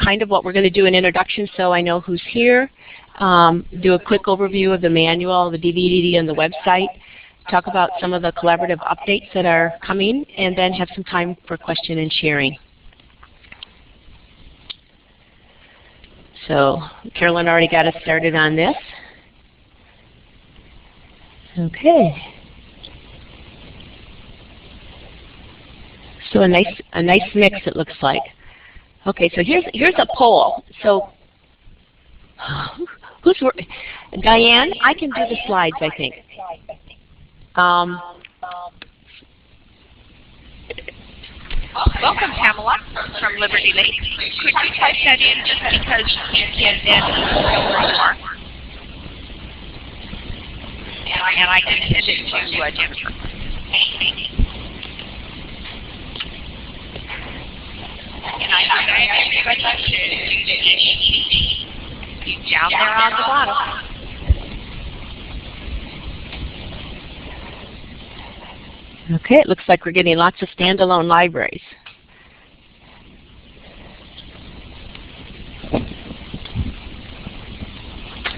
kind of what we're going to do an introduction so I know who's here, do a quick overview of the manual, the DVD, and the website, talk about some of the collaborative updates that are coming, and then have some time for question and sharing. So Carolyn already got us started on this. Okay. So a nice mix, it looks like. Okay, so here's a poll. So who's Diane? I can do the slides, I think. Welcome, Pamela, from Liberty Lake. Could you type that in just because you can then know where you are? And I can send it to Jennifer. And I everybody down there on the bottom. Okay, it looks like we're getting lots of standalone libraries.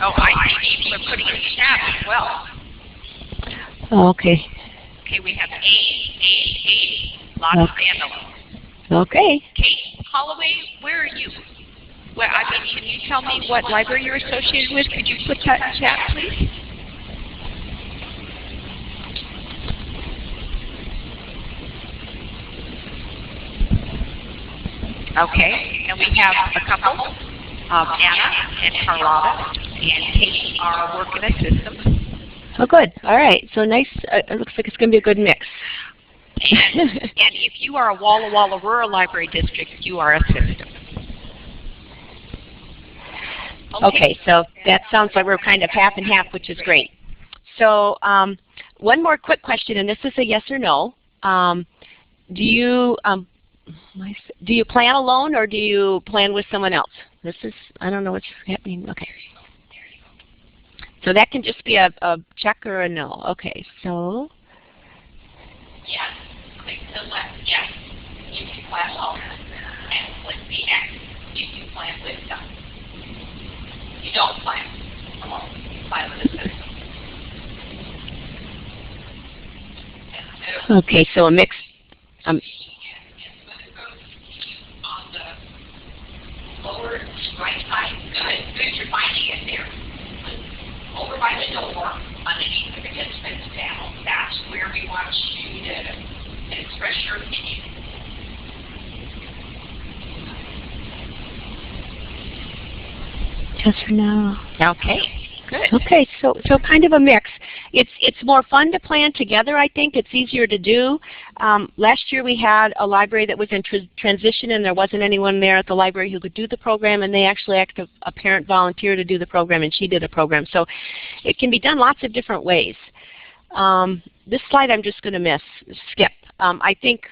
Oh, I see people are putting in the chat as well. Oh, okay. Okay, we have lots of standalone. Okay. Kate Holloway, where are you? Well, I mean, can you tell me what library you're associated with? Could you put that in chat, please? Okay, and we have a couple, Anna and Carlotta, and Kate are working at systems. Oh, good. All right. So nice. It looks like it's going to be a good mix. And if you are a Walla Walla Rural Library District, you are a system. Okay, so that sounds like we're kind of half and half, which is great. So one more quick question, and this is a yes or no. Do you plan alone, or do you plan with someone else? This is, I don't know what's happening. Okay. So that can just be a check or a no. Okay, so. Yes. Click to the left. Yes. You can plan alone. And click the X. You can plan with them. You don't plan alone. You plan with a system. Okay, so a mix. On the lower right side. Good. You're finding it there. Over by the door, underneath the participants panel, that's where we want you to express your opinion. Yes or no? Okay, good. Okay, so kind of a mix. It's more fun to plan together, I think. It's easier to do. Last year we had a library that was in transition, and there wasn't anyone there at the library who could do the program, and they actually asked a parent volunteer to do the program, and she did a program. So it can be done lots of different ways. This slide I'm just going to skip. I think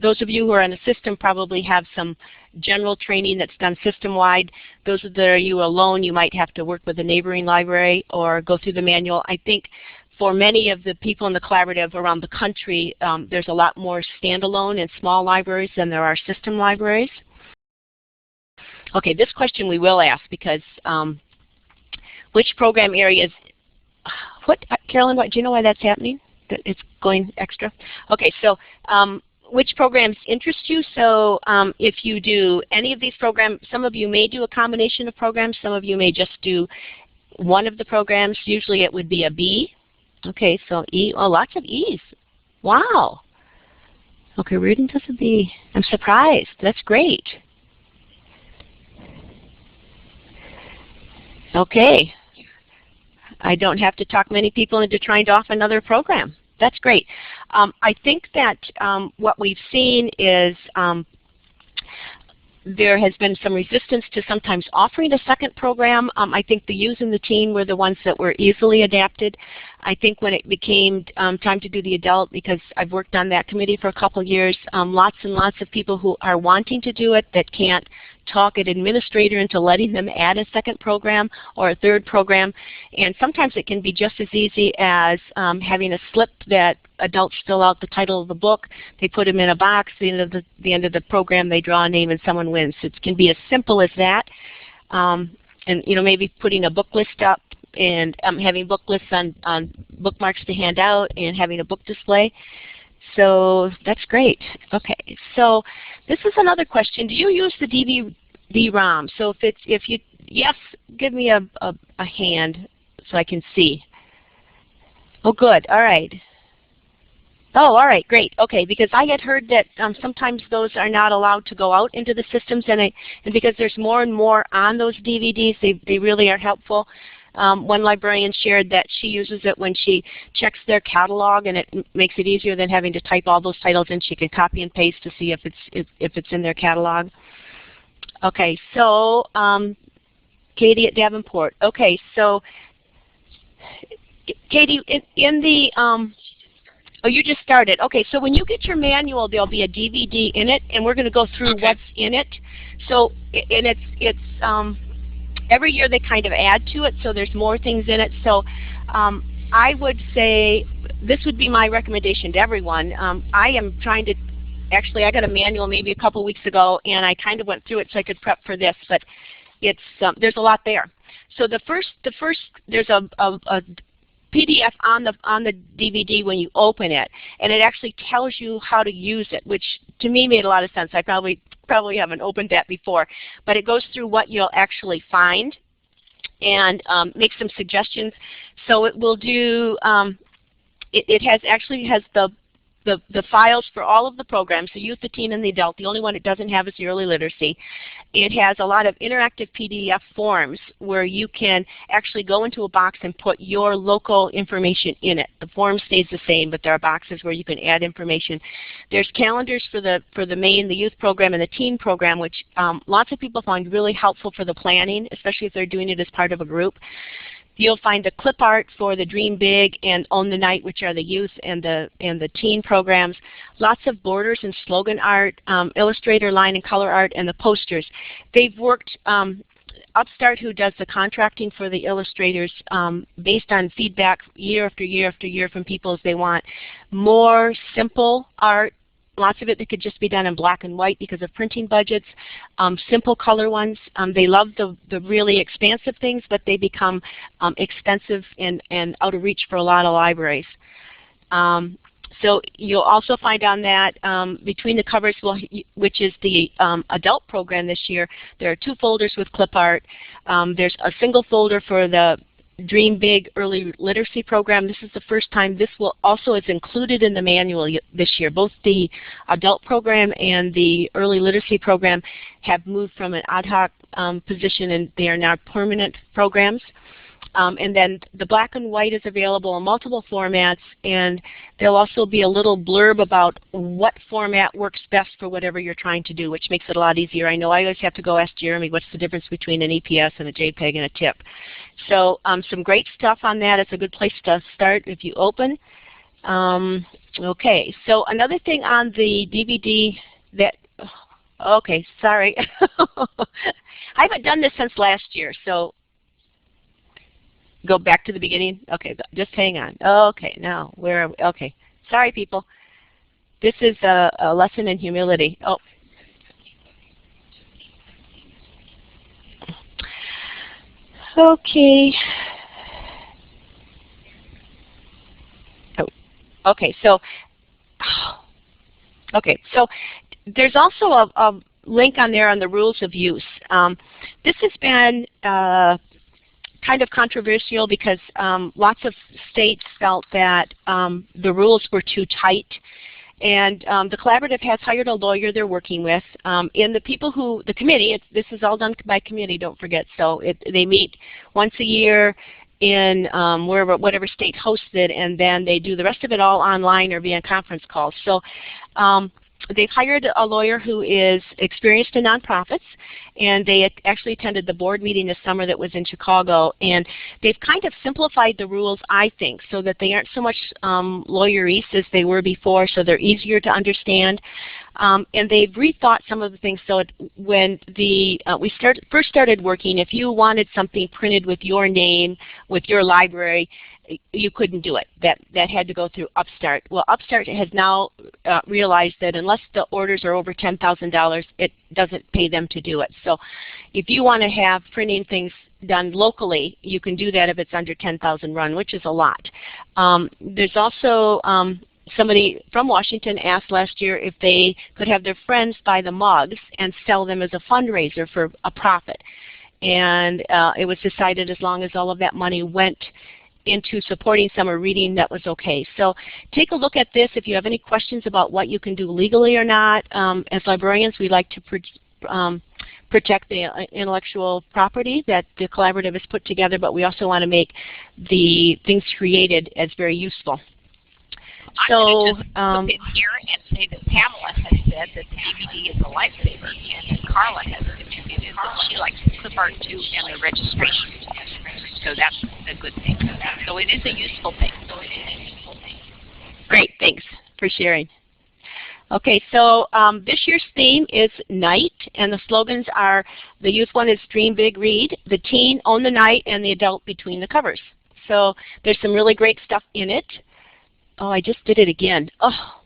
those of you who are in a system probably have some general training that's done system-wide. Those that are you alone, you might have to work with a neighboring library or go through the manual. I think for many of the people in the collaborative around the country, there's a lot more standalone and small libraries than there are system libraries. Okay, this question we will ask because which program areas, Carolyn, do you know why that's happening? That it's going extra? Okay, so which programs interest you? So if you do any of these programs, some of you may do a combination of programs, some of you may just do one of the programs. Usually it would be a B. Okay, so E, oh, lots of E's. Wow. Okay, Rudin does a B. I'm surprised. That's great. Okay. I don't have to talk many people into trying to offer another program. That's great. I think that what we've seen is there has been some resistance to sometimes offering a second program. I think the U's and the teen were the ones that were easily adapted. I think when it became time to do the adult, because I've worked on that committee for a couple of years, lots and lots of people who are wanting to do it that can't talk an administrator into letting them add a second program or a third program. And sometimes it can be just as easy as having a slip that adults fill out the title of the book, they put them in a box, at the end of the program they draw a name and someone wins. It can be as simple as that. And maybe putting a book list up and having book lists on bookmarks to hand out and having a book display. So that's great. Okay, so this is another question. Do you use the DVD ROM? So if you yes, give me a hand so I can see. Oh, good. All right. Oh, all right, great. Okay, because I had heard that sometimes those are not allowed to go out into the systems, and because there's more and more on those DVDs, they really are helpful. One librarian shared that she uses it when she checks their catalog, and it makes it easier than having to type all those titles in. She can copy and paste to see if it's in their catalog. Okay, so Katie at Davenport. Okay, so Katie, in the oh, you just started. Okay, so when you get your manual, there'll be a DVD in it, and we're going to go through what's in it. So, and it's every year they kind of add to it, so there's more things in it. So, I would say this would be my recommendation to everyone. I am trying to, actually, I got a manual maybe a couple weeks ago, and I kind of went through it so I could prep for this, but it's there's a lot there. So the first there's a PDF on the DVD when you open it, and it actually tells you how to use it, which to me made a lot of sense. I probably haven't opened that before, but it goes through what you'll actually find and make some suggestions. So it will do. It actually has the files for all of the programs, the youth, the teen, and the adult. The only one it doesn't have is the early literacy. It has a lot of interactive PDF forms where you can actually go into a box and put your local information in it. The form stays the same, but there are boxes where you can add information. There's calendars for the youth program and the teen program, which lots of people find really helpful for the planning, especially if they're doing it as part of a group. You'll find the clip art for the Dream Big and Own the Night, which are the youth and the teen programs. Lots of borders and slogan art, illustrator line and color art, and the posters. They've worked, Upstart, who does the contracting for the illustrators, based on feedback year after year after year from people as they want more simple art. Lots of it that could just be done in black and white because of printing budgets. Simple color ones. They love the really expansive things, but they become expensive and out of reach for a lot of libraries. So you'll also find on that between the covers, which is the adult program this year, there are 2 folders with clip art. There's a single folder for the Dream Big Early Literacy Program. This is the first time this will also is included in the manual this year. Both the adult program and the early literacy program have moved from an ad hoc position, and they are now permanent programs. And then the black and white is available in multiple formats, and there'll also be a little blurb about what format works best for whatever you're trying to do, which makes it a lot easier. I know I always have to go ask Jeremy what's the difference between an EPS and a JPEG and a TIP. So some great stuff on that. It's a good place to start if you open. Okay, so another thing on the DVD that, okay, sorry. I haven't done this since last year, so go back to the beginning? Okay, just hang on. Okay, now, where are we? Okay, sorry people. This is a lesson in humility. Oh. Okay. Oh. Okay, so there's also a link on there on the rules of use. This has been kind of controversial because lots of states felt that the rules were too tight, and the collaborative has hired a lawyer they're working with. And the people who, the committee, this is all done by committee, don't forget, so they meet once a year in whatever state hosts it, and then they do the rest of it all online or via conference calls. So they've hired a lawyer who is experienced in nonprofits, and they actually attended the board meeting this summer that was in Chicago, and they've kind of simplified the rules, I think, so that they aren't so much lawyer-y as they were before, so they're easier to understand. And they've rethought some of the things. So when we first started working, if you wanted something printed with your name, with your library, you couldn't do it. That had to go through Upstart. Well, Upstart has now realized that unless the orders are over $10,000, it doesn't pay them to do it. So if you want to have printing things done locally, you can do that if it's under 10,000 run, which is a lot. There's also somebody from Washington asked last year if they could have their friends buy the mugs and sell them as a fundraiser for a profit. And it was decided as long as all of that money went into supporting summer reading, that was okay. So take a look at this. If you have any questions about what you can do legally or not, as librarians, we like to protect the intellectual property that the collaborative has put together, but we also want to make the things created as very useful. So I'm going to just flip in here and say that Pamela has said that the DVD is a lifesaver, and that Carla has contributed that she likes clip art too and the registration. So that's a good thing. So it is a useful thing. Great, thanks for sharing. Okay, so this year's theme is Night, and the slogans are, the youth one is Dream Big, Read, the teen, Own the Night, and the adult, Between the Covers. So there's some really great stuff in it. Oh, I just did it again. Oh.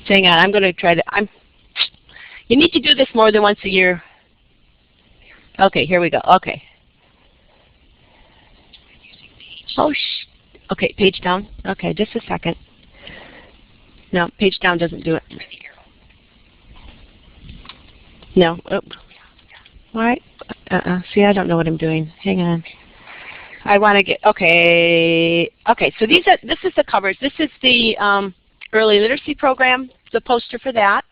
Hang on, I'm going to try to, you need to do this more than once a year. Okay, here we go. Okay. Oh, okay, page down. Okay, just a second. No, page down doesn't do it. No. Oh. What? See, I don't know what I'm doing. Hang on. I want to get, okay. Okay, so this is the covers. This is the early literacy program, the poster for that.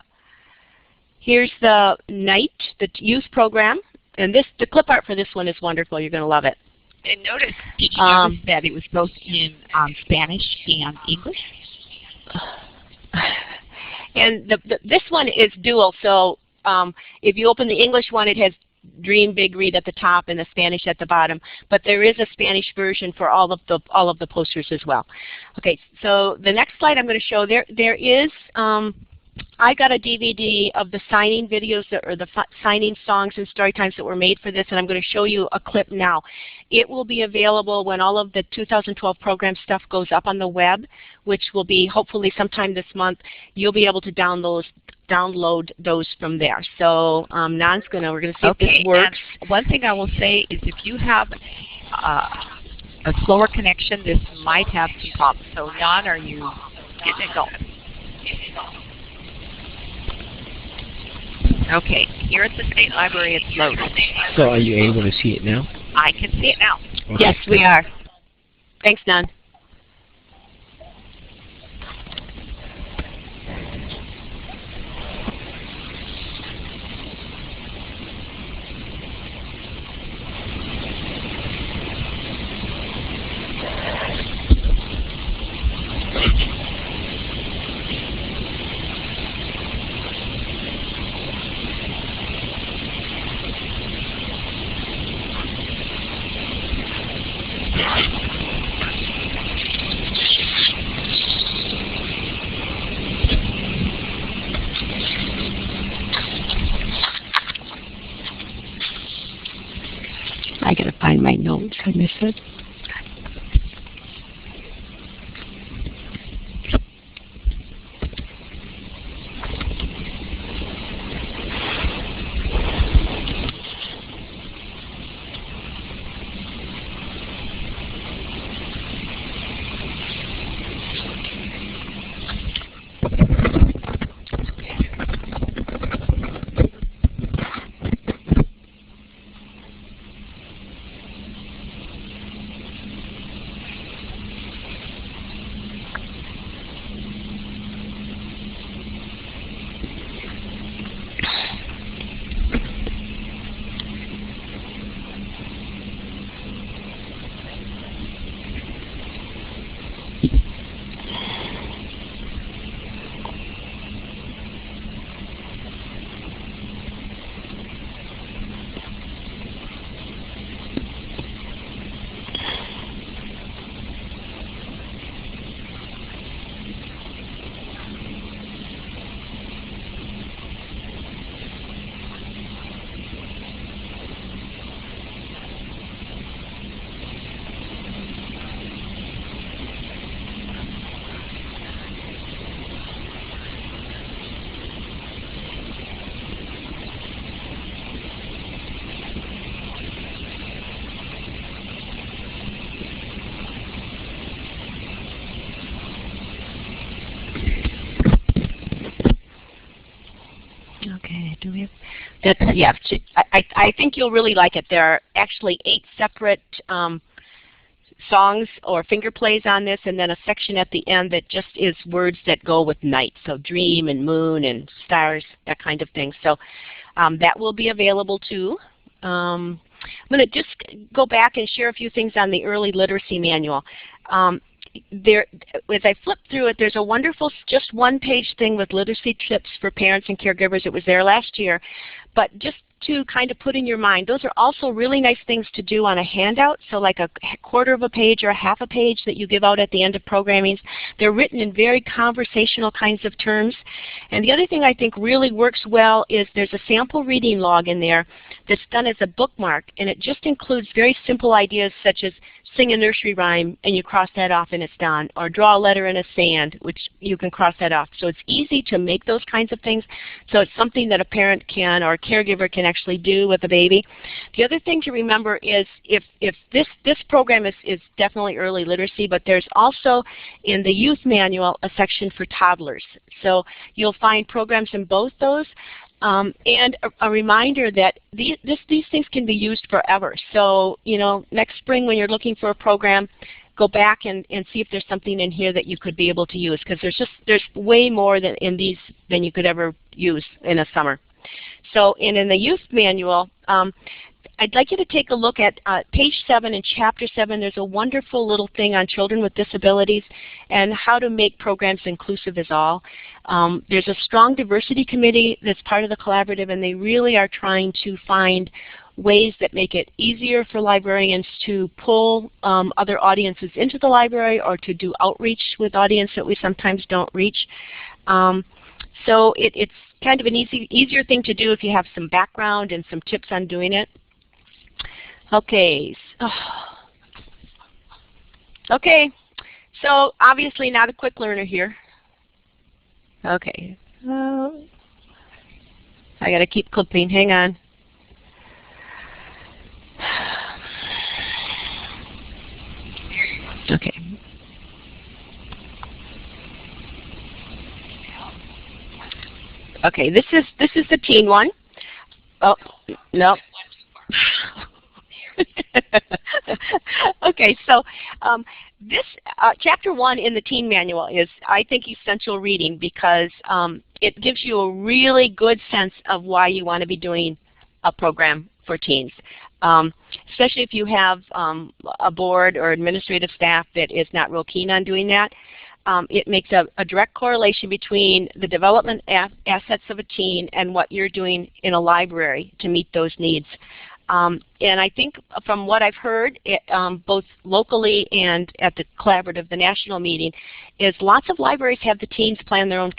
Here's the Night, the youth program. And the clip art for this one is wonderful. You're going to love it. And did you notice that it was both in Spanish and English? And this one is dual. So if you open the English one, it has Dream Big, Read at the top and the Spanish at the bottom. But there is a Spanish version for all of the posters as well. Okay, so the next slide I'm going to show, there is, I got a DVD of the signing videos or the signing songs and story times that were made for this, and I'm going to show you a clip now. It will be available when all of the 2012 program stuff goes up on the web, which will be hopefully sometime this month. You'll be able to download those from there. So we're going to see if this works. And one thing I will say is if you have a slower connection, this might have some problems. So Jan, are you getting it going? Okay, here at the State Library it's loaded. So are you able to see it now? I can see it now. Okay. Yes, we are. Thanks, Nan. I gotta find my notes. I missed it. do we have? That's, yeah, I think you'll really like it. There are actually 8 separate songs or finger plays on this, and then a section at the end that just is words that go with night. So dream and moon and stars, that kind of thing. So that will be available too. I'm going to just go back and share a few things on the early literacy manual. There, as I flip through it, there's a wonderful just one-page thing with literacy tips for parents and caregivers. It was there last year, but just to kind of put in your mind, those are also really nice things to do on a handout, so like a quarter of a page or a half a page that you give out at the end of programming. They're written in very conversational kinds of terms. And the other thing I think really works well is there's a sample reading log in there that's done as a bookmark, and it just includes very simple ideas such as sing a nursery rhyme and you cross that off and it's done, or draw a letter in a sand, which you can cross that off. So it's easy to make those kinds of things. So it's something that a parent can or a caregiver can actually do with a baby. The other thing to remember is if this program is definitely early literacy, but there's also in the youth manual a section for toddlers. So you'll find programs in both those. And a reminder that these things can be used forever. So, you know, next spring when you're looking for a program, go back and see if there's something in here that you could be able to use, because there's way more in these than you could ever use in a summer. So, and in the youth manual, I'd like you to take a look at page 7 in chapter 7. There's a wonderful little thing on children with disabilities and how to make programs inclusive as all. There's a strong diversity committee that's part of the collaborative, and they really are trying to find ways that make it easier for librarians to pull other audiences into the library or to do outreach with audience that we sometimes don't reach. So it's kind of an easier thing to do if you have some background and some tips on doing it. Okay. Okay. So obviously not a quick learner here. Okay. I got to keep clipping. Hang on. Okay. Okay. This is the teen one. Oh no. Okay, so this chapter 1 in the teen manual is, I think, essential reading because it gives you a really good sense of why you want to be doing a program for teens. Especially if you have a board or administrative staff that is not real keen on doing that. It makes a direct correlation between the development assets of a teen and what you're doing in a library to meet those needs. And I think from what I've heard, both locally and at the collaborative, the national meeting, is lots of libraries have the teens plan their own,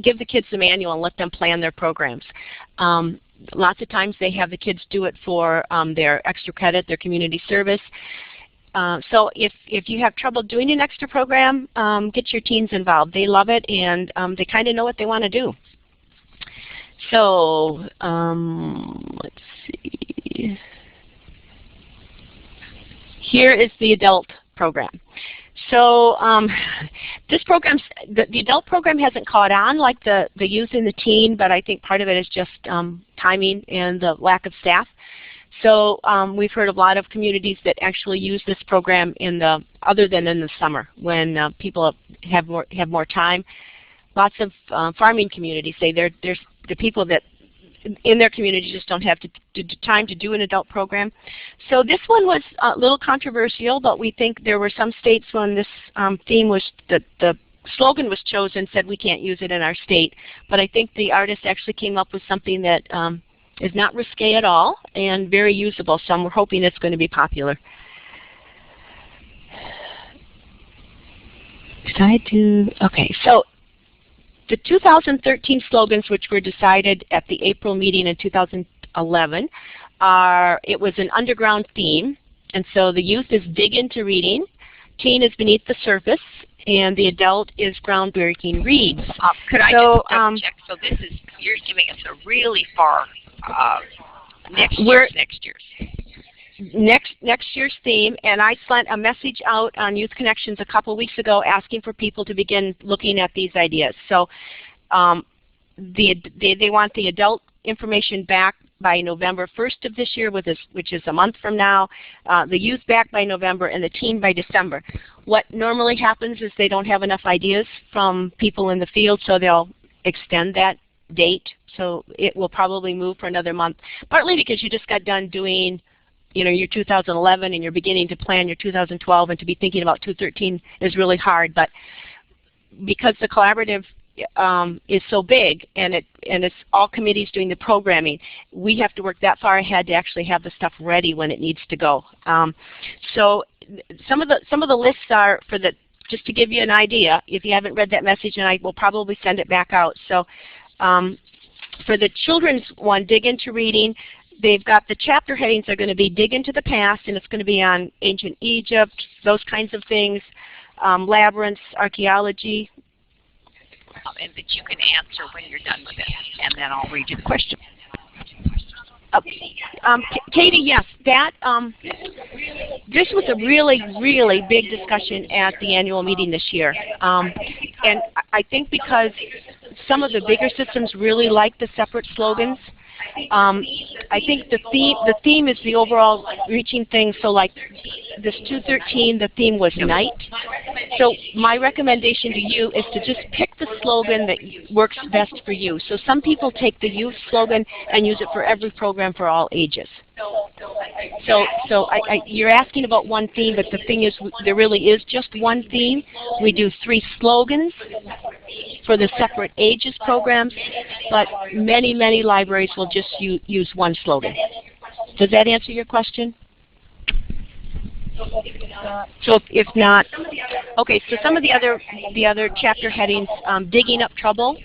give the kids the manual and let them plan their programs. Lots of times they have the kids do it for their extra credit, their community service. So if you have trouble doing an extra program, get your teens involved. They love it, and they kind of know what they want to do. So let's see. Here is the adult program. So this program, the adult program hasn't caught on like the youth and the teen, but I think part of it is just timing and the lack of staff. So we've heard of a lot of communities that actually use this program other than in the summer when people have more time. Lots of farming communities say there's the people that in their community just don't have time to do an adult program. So this one was a little controversial, but we think there were some states when this theme was, the slogan was chosen, said we can't use it in our state. But I think the artist actually came up with something that is not risque at all and very usable, so we're hoping it's going to be popular. Okay, so the 2013 slogans, which were decided at the April meeting in 2011, it was an underground theme, and so the youth is dig into reading, teen is beneath the surface, and the adult is groundbreaking reads. Could I just double check? So this is, you're giving us a really far next year's theme, and I sent a message out on Youth Connections a couple weeks ago asking for people to begin looking at these ideas. So they want the adult information back by November 1st of this year, which is a month from now, the youth back by November, and the team by December. What normally happens is they don't have enough ideas from people in the field, so they'll extend that date. So it will probably move for another month, partly because you just got done doing your 2011 and you're beginning to plan your 2012, and to be thinking about 2013 is really hard. But because the collaborative is so big and it's all committees doing the programming, we have to work that far ahead to actually have the stuff ready when it needs to go. So some of the lists are for the, just to give you an idea, if you haven't read that message, and I will probably send it back out. So for the children's one, Dig Into Reading, they've got the chapter headings are going to be Dig Into the Past, and it's going to be on ancient Egypt, those kinds of things, labyrinths, archaeology. And that you can answer when you're done with it, and then I'll read you the question. Katie, yes, that this was a really, really big discussion at the annual meeting this year, and I think because some of the bigger systems really like the separate slogans. I think the theme is the overall reaching thing. So like this 2013, the theme was night. So my recommendation to you is to just pick the slogan that works best for you. So some people take the youth slogan and use it for every program for all ages. So you're asking about one theme, but the thing is there really is just one theme. We do 3 slogans for the separate ages programs, but many, many libraries will just use one slogan. Does that answer your question? So if not, okay, so some of the other chapter headings, Digging Up Trouble,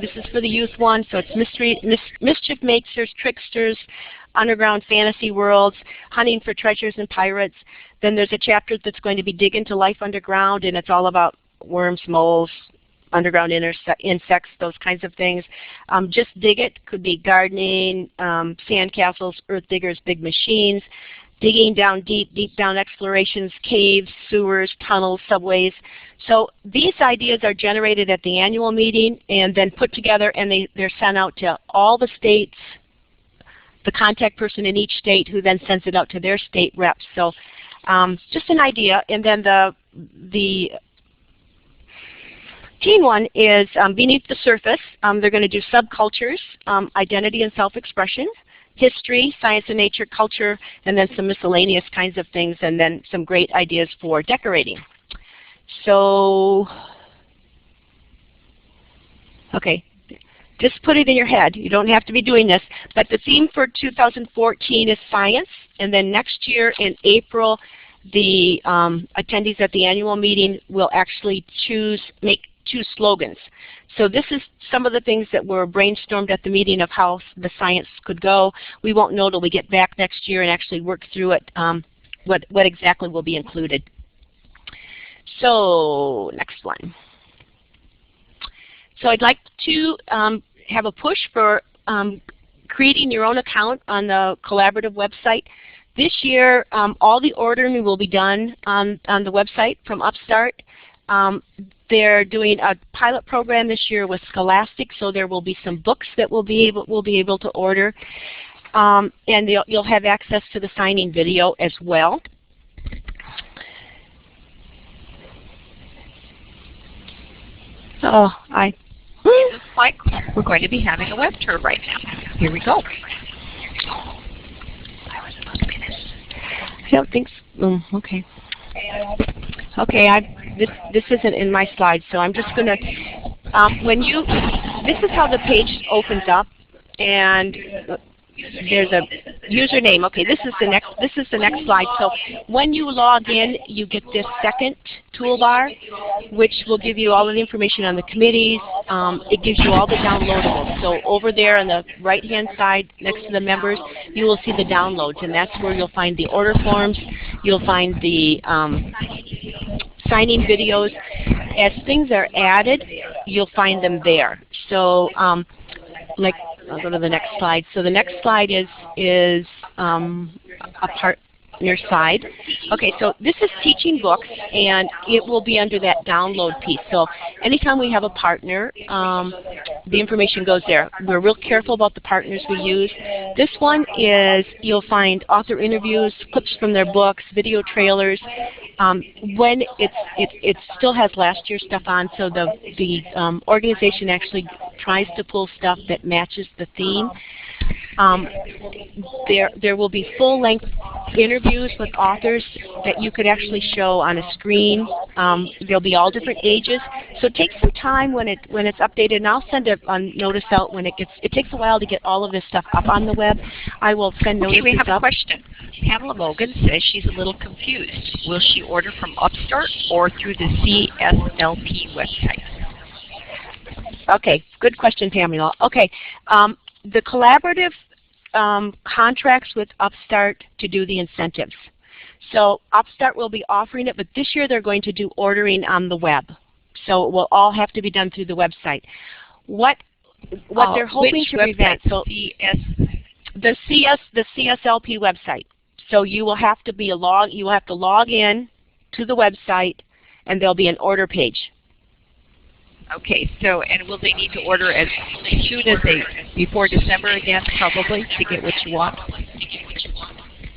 this is for the youth one, so it's Mischief Makers, Tricksters, Underground Fantasy Worlds, Hunting for Treasures and Pirates. Then there's a chapter that's going to be Dig Into Life Underground, and it's all about worms, moles, underground insects, those kinds of things. Just Dig It could be gardening, sandcastles, earth diggers, big machines, digging down deep down explorations, caves, sewers, tunnels, subways. So these ideas are generated at the annual meeting and then put together, and they're sent out to all the states, the contact person in each state who then sends it out to their state reps. So just an idea. And then the teen one is Beneath the Surface. They're going to do subcultures, identity and self-expression, history, science and nature, culture, and then some miscellaneous kinds of things, and then some great ideas for decorating. So, okay, just put it in your head. You don't have to be doing this, but the theme for 2014 is science, and then next year in April, the attendees at the annual meeting will actually make 2 slogans. So this is some of the things that were brainstormed at the meeting of how the science could go. We won't know till we get back next year and actually work through it, what exactly will be included. So next one. So I'd like to have a push for creating your own account on the collaborative website. This year, all the ordering will be done on the website from Upstart. They're doing a pilot program this year with Scholastic, so there will be some books that we'll be able to order, and you'll have access to the signing video as well. Oh, it looks like we're going to be having a web tour right now. Here we go. I was supposed to be this. I don't think so. Okay. Okay, this isn't in my slides, so I'm just going to, this is how the page opens up, and there's a username. Okay, this is the next slide. So when you log in, you get this second toolbar, which will give you all of the information on the committees. It gives you all the downloadables. So over there on the right-hand side, next to the members, you will see the downloads, and that's where you'll find the order forms. You'll find the signing videos. As things are added, you'll find them there. So like, I'll go to the next slide. So the next slide is a partner side. Okay, so this is teaching books, and it will be under that download piece. So anytime we have a partner, the information goes there. We're real careful about the partners we use. This one is, you'll find author interviews, clips from their books, video trailers. When it still has last year's stuff on, so the organization actually tries to pull stuff that matches the theme. There will be full-length interviews with authors that you could actually show on a screen. There'll be all different ages. So take some time when it's updated, and I'll send a notice out when it takes a while to get all of this stuff up on the web. I will send notices up. Okay, we have a question. Pamela Logan says she's a little confused. Will she order from Upstart or through the CSLP website? Okay, good question, Pamela. Okay, the collaborative contracts with Upstart to do the incentives. So Upstart will be offering it, but this year they're going to do ordering on the web. So it will all have to be done through the website. What they're hoping to prevent, so the CSLP website. So you will have to log in to the website, and there'll be an order page. Okay, so, and will they need to order as soon as before December again, probably, to get what you want?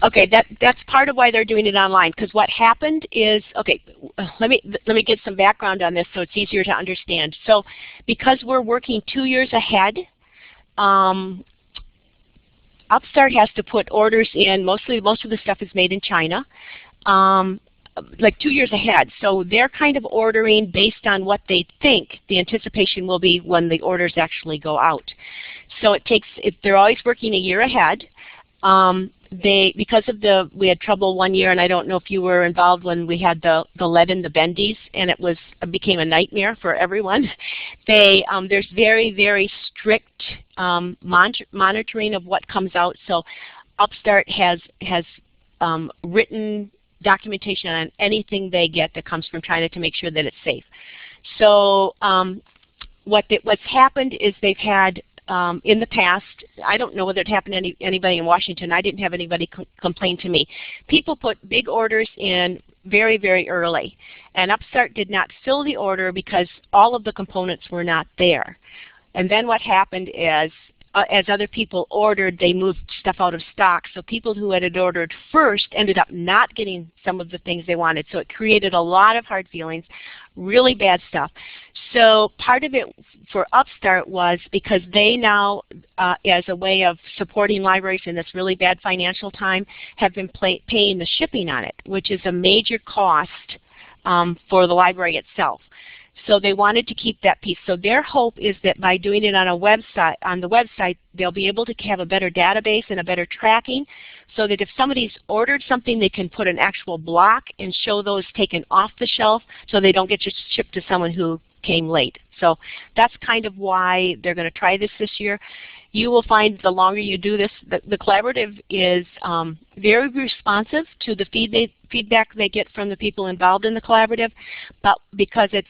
Okay, that's part of why they're doing it online, because what happened is, okay, let me get some background on this so it's easier to understand. So because we're working 2 years ahead, Upstart has to put orders in, most of the stuff is made in China, like 2 years ahead. So they're kind of ordering based on what they think the anticipation will be when the orders actually go out. So they're always working a year ahead. Because of we had trouble one year, and I don't know if you were involved when we had the lead in the bendies, and it became a nightmare for everyone. There's very, very strict monitoring of what comes out. So Upstart has written documentation on anything they get that comes from China to make sure that it's safe. So what's happened is they've had in the past, I don't know whether it happened to anybody in Washington. I didn't have anybody complain to me. People put big orders in very, very early, and Upstart did not fill the order because all of the components were not there. And then what happened is, as other people ordered, they moved stuff out of stock. So people who had ordered first ended up not getting some of the things they wanted. So it created a lot of hard feelings, really bad stuff. So part of it for Upstart was because they now, as a way of supporting libraries in this really bad financial time, have been paying the shipping on it, which is a major cost for the library itself. So they wanted to keep that piece. So their hope is that by doing it on the website, they'll be able to have a better database and a better tracking, so that if somebody's ordered something, they can put an actual block and show those taken off the shelf, so they don't get just shipped to someone who came late. So that's kind of why they're going to try this year. You will find the longer you do this, the collaborative is very responsive to the feedback they get from the people involved in the collaborative, but because it's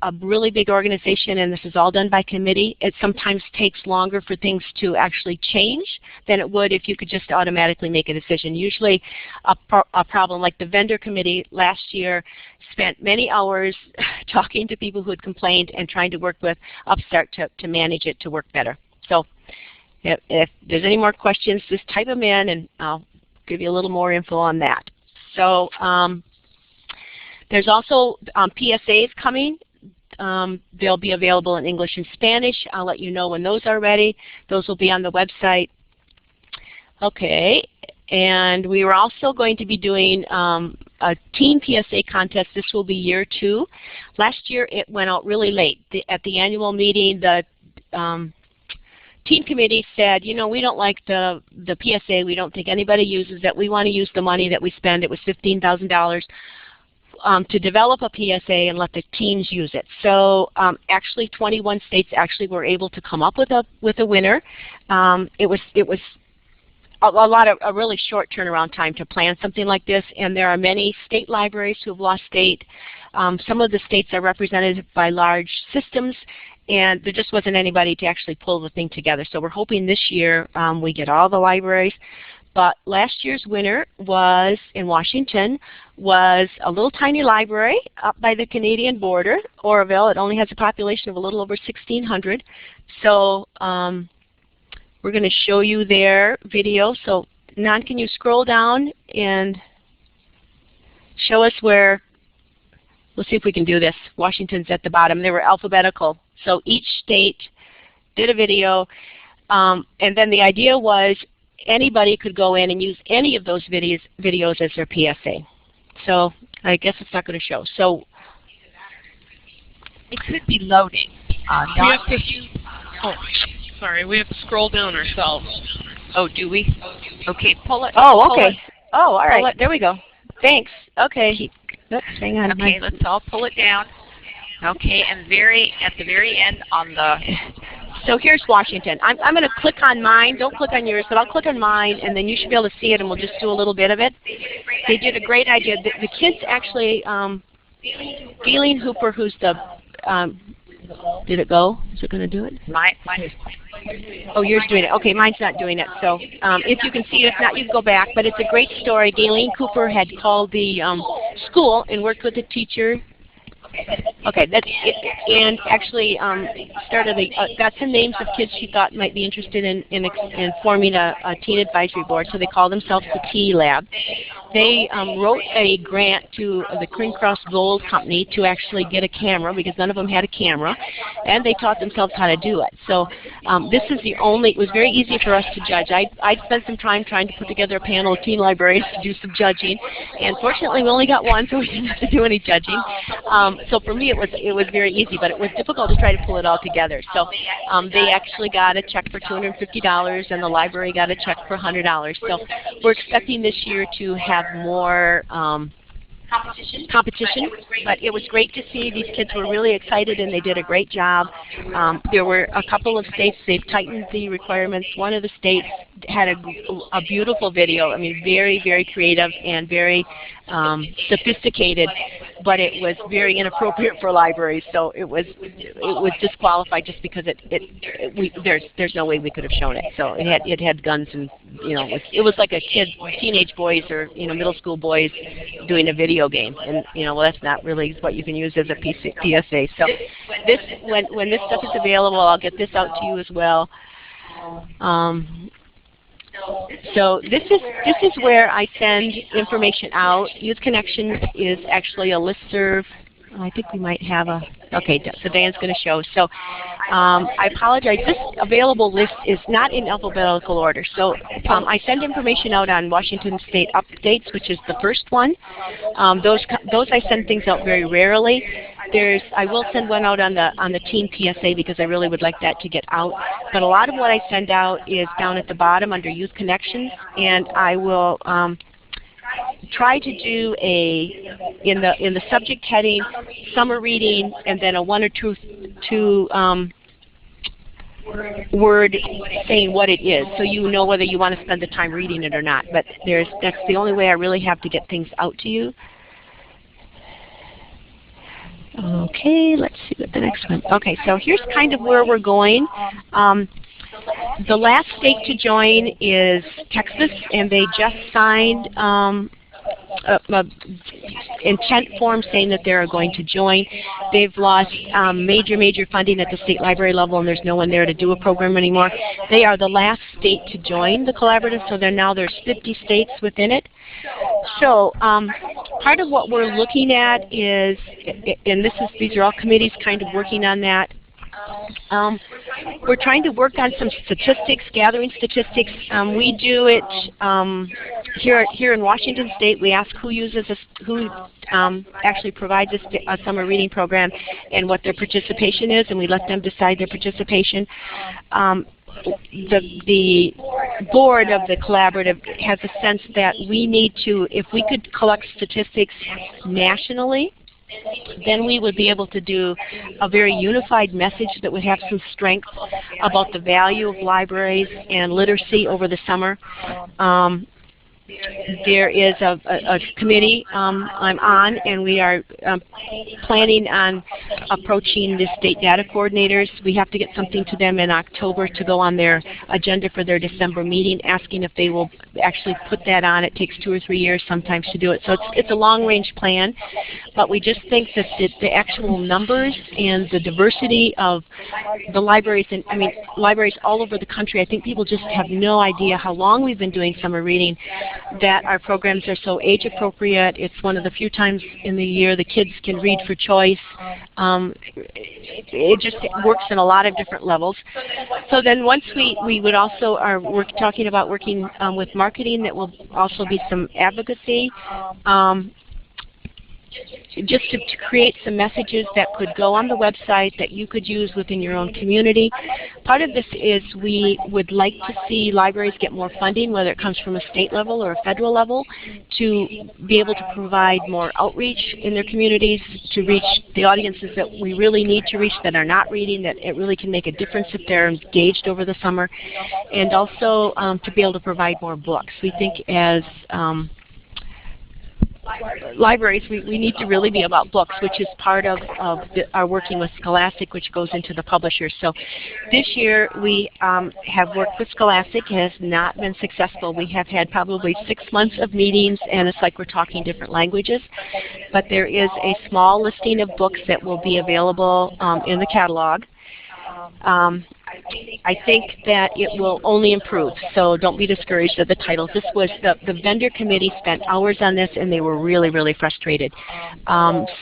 a really big organization and this is all done by committee, it sometimes takes longer for things to actually change than it would if you could just automatically make a decision. Usually a problem like the vendor committee last year spent many hours talking to people who had complained and trying to work with Upstart to manage it to work better. So if there's any more questions, just type them in and I'll give you a little more info on that. So there's also PSAs coming. They'll be available in English and Spanish. I'll let you know when those are ready. Those will be on the website. Okay, and we were also going to be doing a Team PSA Contest. This will be year 2. Last year it went out really late. At the annual meeting, the Team committee said, you know, we don't like the PSA. We don't think anybody uses it. We want to use the money that we spend. It was $15,000 to develop a PSA and let the teams use it. So actually 21 states actually were able to come up with a winner. It was a really short turnaround time to plan something like this, and there are many state libraries who have lost state. Some of the states are represented by large systems, and there just wasn't anybody to actually pull the thing together. So we're hoping this year we get all the libraries. But last year's winner was in Washington, was a little tiny library up by the Canadian border, Oroville. It only has a population of a little over 1,600. So we're going to show you their video. So Nan, can you scroll down and show us where, let's see if we can do this. Washington's at the bottom. They were alphabetical. So each state did a video, and then the idea was anybody could go in and use any of those videos as their PSA. So I guess it's not going to show. So it could be loading. Sorry, we have to scroll down ourselves. Oh, do we? Okay, pull it. Oh, okay. Oh, all right. There we go. Thanks. Okay. Oops, hang on. Okay, let's all pull it down. Okay, and at the very end on the... So here's Washington. I'm going to click on mine. Don't click on yours, but I'll click on mine, and then you should be able to see it, and we'll just do a little bit of it. They did a great idea. The kids actually, Galen Hooper, who's the, did it go? Is it going to do it? Mine is. Oh, yours doing it. Okay, mine's not doing it. So if you can see it, if not, you can go back. But it's a great story. Galen Cooper had called the school and worked with the teacher. Okay, that's it, and actually got some names of kids she thought might be interested in forming a teen advisory board. So they call themselves the T Lab. They wrote a grant to the Green Cross Gold Company to actually get a camera because none of them had a camera, and they taught themselves how to do it. So this is the only. It was very easy for us to judge. I'd spent some time trying to put together a panel of teen librarians to do some judging, and fortunately we only got one, so we didn't have to do any judging. So for me it was very easy, but it was difficult to try to pull it all together. So they actually got a check for $250, and the library got a check for $100. So we're expecting this year to have more competition, but it was great to see. These kids were really excited, and they did a great job. There were a couple of states, they've tightened the requirements. One of the states had a beautiful video. I mean, very, very creative and very sophisticated, but it was very inappropriate for libraries, so it was disqualified just because there's no way we could have shown it. So it had guns, and it was like a teenage boys or middle school boys doing a video game, and well, that's not really what you can use as a PSA. So this when this stuff is available, I'll get this out to you as well. So this is where I send information out. Youth Connections is actually a listserv. I think we might have a, okay, so Dan's going to show. So I apologize, this available list is not in alphabetical order. So I send information out on Washington State Updates, which is the first one. Those I send things out very rarely. I will send one out on the Teen PSA because I really would like that to get out. But a lot of what I send out is down at the bottom under Youth Connections, and I will try to do in the subject heading, summer reading, and then a one or two word saying what it is, so you know whether you want to spend the time reading it or not. But that's the only way I really have to get things out to you. Okay, let's see what the next one. Okay, so here's kind of where we're going. The last state to join is Texas, and they just signed a intent form saying that they're going to join. They've lost major funding at the state library level, and there's no one there to do a program anymore. They are the last state to join the collaborative, so there's 50 states within it. So part of what we're looking at is, and these are all committees kind of working on that. We're trying to work on some statistics, gathering statistics. We do it here in Washington State. We ask who actually provides a summer reading program and what their participation is, and we let them decide their participation. The board of the collaborative has a sense that we need to, if we could collect statistics nationally, then we would be able to do a very unified message that would have some strength about the value of libraries and literacy over the summer. there is a committee I'm on, and we are planning on approaching the state data coordinators. We have to get something to them in October to go on their agenda for their December meeting, asking if they will actually put that on. It takes 2 or 3 years sometimes to do it. So it's a long-range plan, but we just think that the actual numbers and the diversity of the libraries, and I mean libraries all over the country, I think people just have no idea how long we've been doing summer reading, that our programs are so age appropriate. It's one of the few times in the year the kids can read for choice. It just works in a lot of different levels. So then once we would also are talking about working with marketing, that will also be some advocacy. Just to create some messages that could go on the website that you could use within your own community. Part of this is we would like to see libraries get more funding, whether it comes from a state level or a federal level, to be able to provide more outreach in their communities, to reach the audiences that we really need to reach that are not reading, that it really can make a difference if they're engaged over the summer, and also to be able to provide more books. We think as libraries, we need to really be about books, which is part of our working with Scholastic, which goes into the publishers. So this year we have worked with Scholastic. It has not been successful. We have had probably 6 months of meetings, and it's like we're talking different languages. But there is a small listing of books that will be available in the catalog. I think that it will only improve, so don't be discouraged at the titles. This was the vendor committee spent hours on this, and they were really, really frustrated.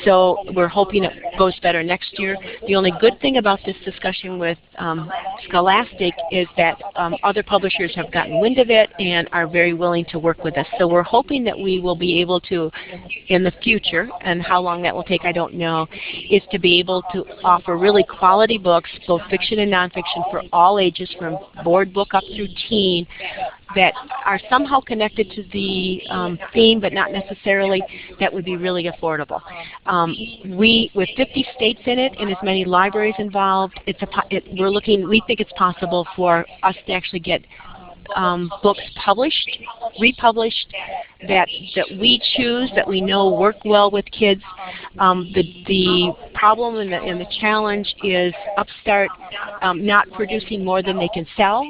So we're hoping it goes better next year. The only good thing about this discussion with Scholastic is that other publishers have gotten wind of it and are very willing to work with us. So we're hoping that we will be able to, in the future, and how long that will take I don't know, is to be able to offer really quality books, both fiction and nonfiction, for all ages, from board book up through teen, that are somehow connected to the theme, but not necessarily, that would be really affordable. With 50 states in it and as many libraries involved, we think it's possible for us to actually get books published, republished, that we choose, that we know work well with kids. The problem and the challenge is Upstart not producing more than they can sell.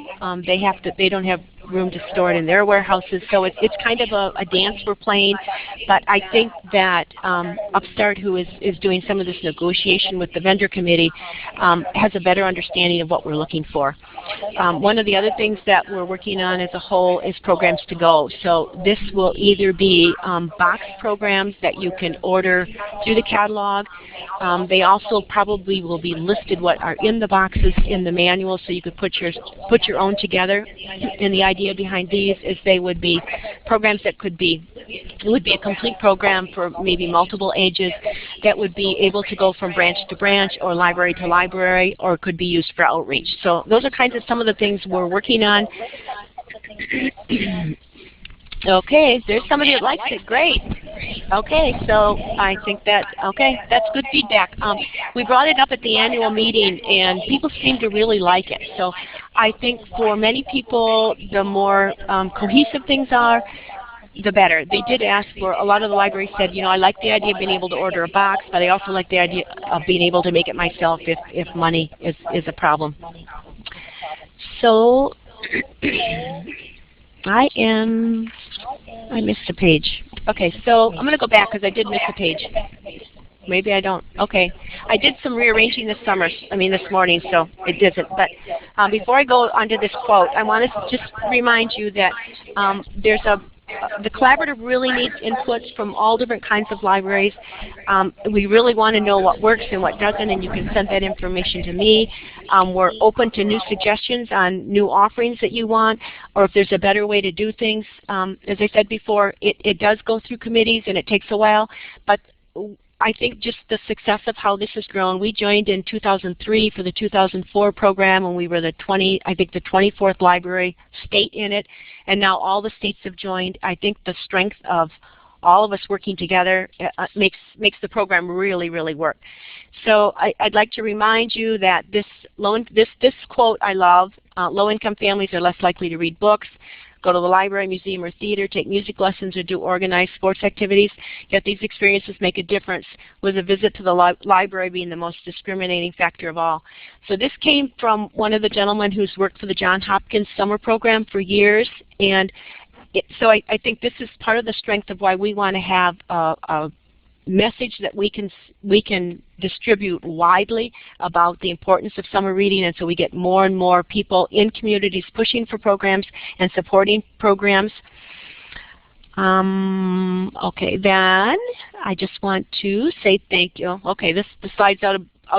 They don't have room to store it in their warehouses, so it's kind of a dance we're playing. But I think that Upstart, who is doing some of this negotiation with the vendor committee, has a better understanding of what we're looking for. One of the other things that we're working on as a whole is programs to go. So this will either be box programs that you can order through the catalog. They also probably will be listed what are in the boxes in the manual, so you could put your own together. And the idea behind these is they would be programs that would be a complete program for maybe multiple ages, that would be able to go from branch to branch or library to library, or could be used for outreach. So those are kinds of some of the things we're working on. Okay, there's somebody that likes it. Great. Okay, so I think that's good feedback. We brought it up at the annual meeting, and people seem to really like it. So I think for many people, the more cohesive things are, the better. They did ask for, a lot of the libraries said, I like the idea of being able to order a box, but I also like the idea of being able to make it myself if money is a problem. So I missed a page. Okay, so I'm going to go back because I did miss a page. Maybe I don't. Okay. I did some rearranging this morning, so it doesn't. But before I go onto this quote, I want to just remind you that the collaborative really needs inputs from all different kinds of libraries. We really want to know what works and what doesn't, and you can send that information to me. We're open to new suggestions on new offerings that you want, or if there's a better way to do things. As I said before, it does go through committees and it takes a while, but I think just the success of how this has grown. We joined in 2003 for the 2004 program, and we were the 24th library state in it, and now all the states have joined. I think the strength of all of us working together makes the program really, really work. So I'd like to remind you that this quote I love: low-income families are less likely to read books. go to the library, museum, or theater, take music lessons, or do organized sports activities. Yet these experiences make a difference, with a visit to the library being the most discriminating factor of all. So this came from one of the gentlemen who's worked for the Johns Hopkins summer program for years, and so I think this is part of the strength of why we want to have a message that we can distribute widely about the importance of summer reading, and so we get more and more people in communities pushing for programs and supporting programs. Okay, then I just want to say thank you. Okay, the slide's out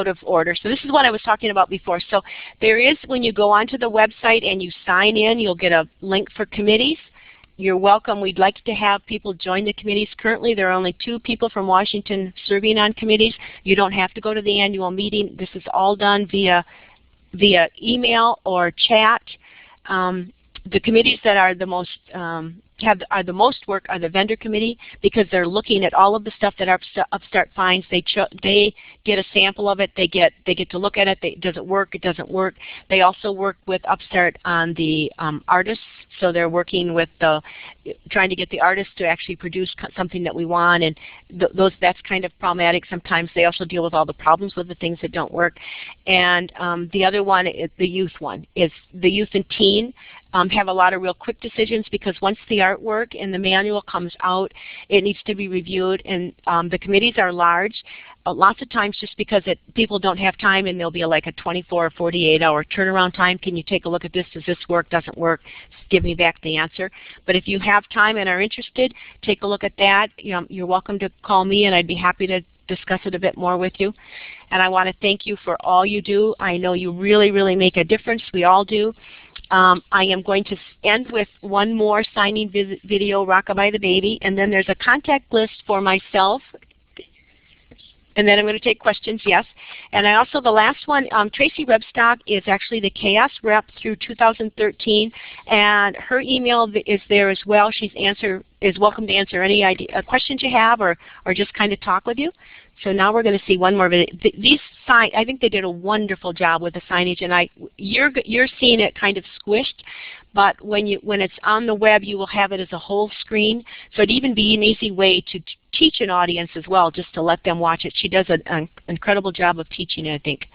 of order. So this is what I was talking about before. So there is, when you go onto the website and you sign in, you'll get a link for committees. You're welcome. We'd like to have people join the committees. Currently, there are only 2 people from Washington serving on committees. You don't have to go to the annual meeting. This is all done via email or chat. The committees that are the most the most work are the vendor committee, because they're looking at all of the stuff that Upstart finds. They get a sample of it. They get to look at it. Does it work? It doesn't work. They also work with Upstart on the artists. So they're working with trying to get the artists to actually produce something that we want, and that's kind of problematic. Sometimes they also deal with all the problems with the things that don't work. And the other one is the youth one. Is the youth and teen have a lot of real quick decisions, because once the artwork and the manual comes out, it needs to be reviewed, and the committees are large. Lots of times, just because people don't have time, and there'll be like a 24 or 48 hour turnaround time. Can you take a look at this? Does this work? Doesn't work? Give me back the answer. But if you have time and are interested, take a look at that. You're welcome to call me, and I'd be happy to discuss it a bit more with you. And I want to thank you for all you do. I know you really, really make a difference. We all do. I am going to end with one more signing video, Rockabye the Baby, and then there's a contact list for myself, and then I'm going to take questions, yes. And I also, the last one, Tracy Rebstock is actually the Chaos Rep through 2013, and her email is there as well. She's welcome to answer any questions you have, or just kind of talk with you. So now we're going to see one more video. I think they did a wonderful job with the signage, and you're seeing it kind of squished, but when it's on the web, you will have it as a whole screen. So it'd even be an easy way to teach an audience as well, just to let them watch it. She does an incredible job of teaching it, I think.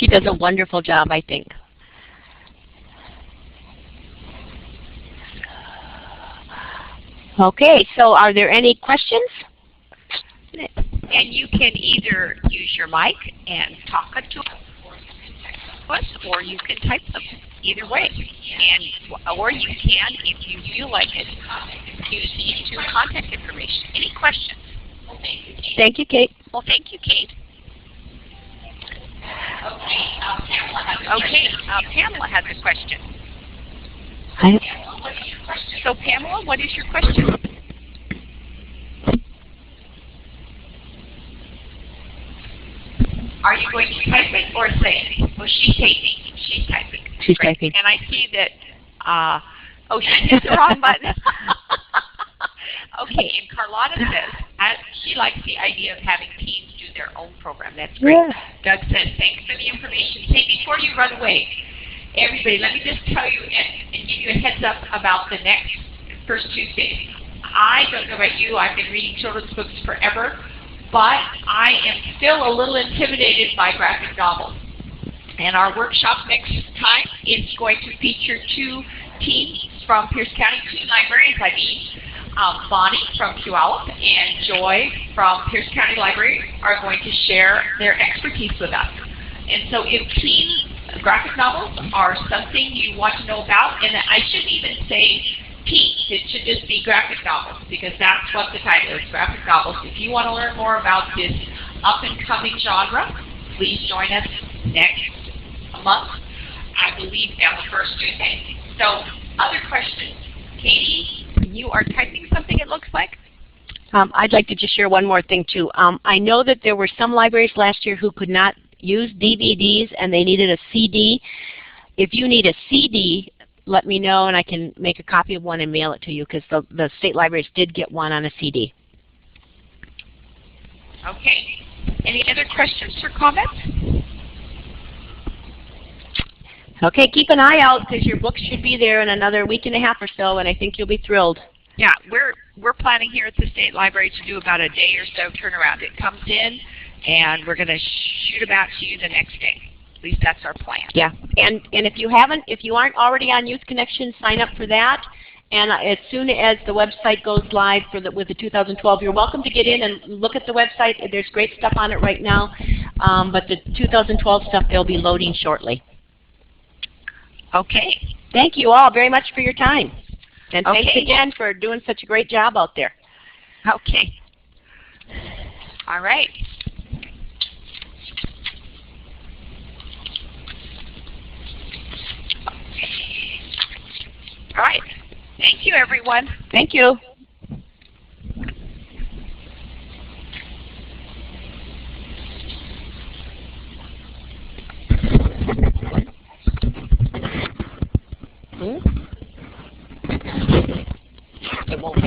She does a wonderful job, I think. Okay, so are there any questions? And you can either use your mic and talk to us, or you can type them. Either way. Or you can, if you feel like it, use these two contact information. Any questions? Thank you, Kate. Well, thank you, Kate. Pamela has a question. So, Pamela, what is your question? Are you going to type it or say it? Well, she's typing. She's typing. She's typing. And I see that, she hit the wrong button. Okay, and Carlotta says she likes the idea of having teams do their own program. That's great. Yeah. Doug says, thanks for the information. Hey, before you run away, everybody, let me just tell you and give you a heads up about the next first Tuesday. I don't know about you, I've been reading children's books forever, but I am still a little intimidated by graphic novels. And our workshop next time is going to feature two teams from Pierce County, two librarians, I mean. Bonnie from Puyallup and Joy from Pierce County Library are going to share their expertise with us. And so if teen graphic novels are something you want to know about, and I shouldn't even say teens, it should just be graphic novels, because that's what the title is, graphic novels. If you want to learn more about this up-and-coming genre, please join us next month, I believe, on the first Tuesday. So, other questions? Katie? You are typing something, it looks like. I'd like to just share one more thing, too. I know that there were some libraries last year who could not use DVDs and they needed a CD. If you need a CD, let me know and I can make a copy of one and mail it to you, because the state libraries did get one on a CD. Okay. Any other questions or comments? Okay, keep an eye out, because your books should be there in another week and a half or so, and I think you'll be thrilled. Yeah, we're planning here at the State Library to do about a day or so turnaround. It comes in, and we're going to shoot them out to you the next day. At least that's our plan. Yeah, and if you aren't already on Youth Connection, sign up for that. And as soon as the website goes live with the 2012, you're welcome to get in and look at the website. There's great stuff on it right now, but the 2012 stuff they'll be loading shortly. Okay. Thank you all very much for your time. And thanks Okay. again for doing such a great job out there. Okay. All right. All right. Thank you, everyone. Thank you. It won't.